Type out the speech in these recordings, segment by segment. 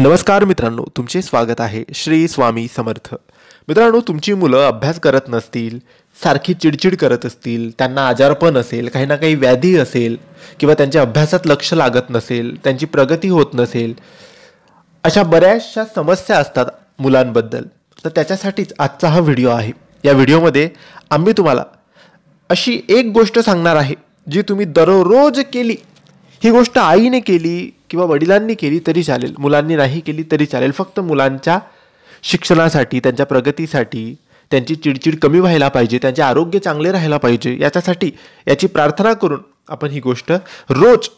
नमस्कार मित्रांनो, तुमचे स्वागत आहे श्री स्वामी समर्थ. मित्रांनो, तुमची मुलं अभ्यास करत नसतील, सारखी चिडचिड करत असतील, त्यांना आजारपण असेल, काही ना काही व्याधी असेल किंवा त्यांच्या अभ्यासात लक्ष लागत नसेल, त्यांची प्रगती होत नसेल, अशा बऱ्याचशा समस्या असतात मुलांबद्दल. तर त्याच्यासाठीच आजचा हा व्हिडिओ आहे. या व्हिडिओमध्ये आम्ही तुम्हाला अशी एक गोष्ट सांगणार आहे जी तुम्ही दररोज केली. ही गोष्ट आईने केली किंवा वडिलांनी केली तरी चालेल, मुलांनी नाही केली तरी चालेल. फक्त मुलांच्या शिक्षणासाठी, त्यांच्या प्रगतीसाठी, त्यांची चिडचिड कमी व्हायला पाहिजे, त्यांचे आरोग्य चांगले राहायला पाहिजे, याची प्रार्थना करून आपण ही गोष्ट रोज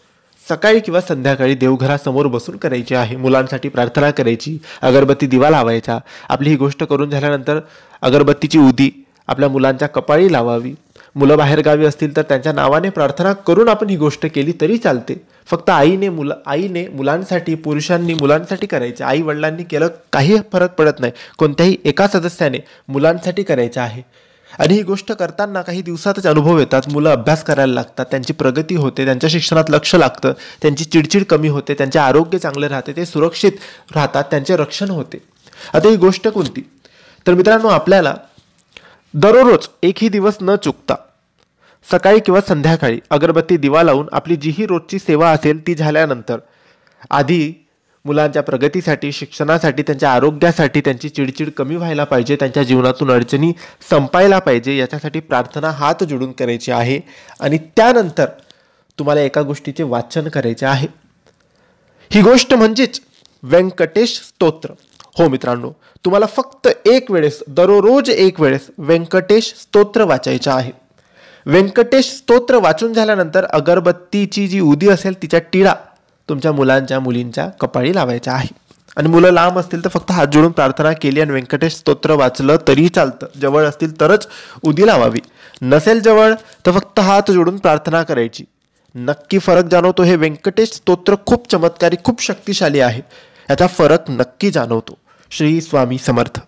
सकाळी किंवा संध्याकाळी देवघरासमोर बसून करायची आहे. मुलांसाठी प्रार्थना करायची, अगरबत्ती दिवा लावायचा. आपली ही गोष्ट करून झाल्यानंतर अगरबत्तीची उदी आपल्या मुलांच्या कपाळी लावावी. मुलं बाहेरगावी असतील तर त्यांच्या नावाने प्रार्थना करून आपण ही गोष्ट केली तरी चालते. फक्त आईने मुलांसाठी, पुरुषांनी मुलांसाठी करायचे. आई वडिलांनी केलं काही फरक पडत नाही. कोणत्याही एका सदस्याने मुलांसाठी करायचं आहे. आणि ही गोष्ट करताना काही दिवसातच अनुभव येतात. मुलं अभ्यास करायला लागतात, त्यांची प्रगती होते, त्यांच्या शिक्षणात लक्ष लागतं, त्यांची चिडचिड कमी होते, त्यांचे आरोग्य चांगले राहते, ते सुरक्षित राहतात, त्यांचे रक्षण होते. आता ही गोष्ट कोणती? तर मित्रांनो, आपल्याला दररोज एकही दिवस न चुकता सकाळी किंवा संध्याकाळी अगरबत्ती दिवा लावून आपली जी ही रोजची सेवा असेल ती झाल्यानंतर आधी मुलांच्या प्रगतीसाठी, शिक्षणासाठी, त्यांच्या आरोग्यासाठी, त्यांची चिडचिड कमी व्हायला पाहिजे, त्यांच्या जीवनातून अडचणी संपायला पाहिजे, याच्यासाठी प्रार्थना हात जोडून करायची आहे. आणि त्यानंतर तुम्हाला एका गोष्टीचे वाचन करायचे आहे. ही गोष्ट म्हणजेच व्यंकटेश स्तोत्र. हो मित्रांनो, तुम्हाला फक्त दररोज एक वेळेस व्यंकटेश स्तोत्र वाचायचं आहे. व्यंकटेश स्तोत्र वाचून झाल्यानंतर अगरबत्तीची जी उदी असेल तिच्या टिळा तुमच्या मुलांच्या, मुलींच्या कपाळी लावायचा आहे. आणि मुलं लांब असतील तर फक्त हात जोडून प्रार्थना केली आणि व्यंकटेश स्तोत्र वाचलं तरी चालतं. जवळ असतील तरच उदी लावावी, नसेल जवळ तर फक्त हात जोडून प्रार्थना करायची. नक्की फरक जाणवतो. हे व्यंकटेश स्तोत्र खूप चमत्कारी, खूप शक्तिशाली आहे. याचा फरक नक्की जाणवतो. श्री स्वामी समर्थ.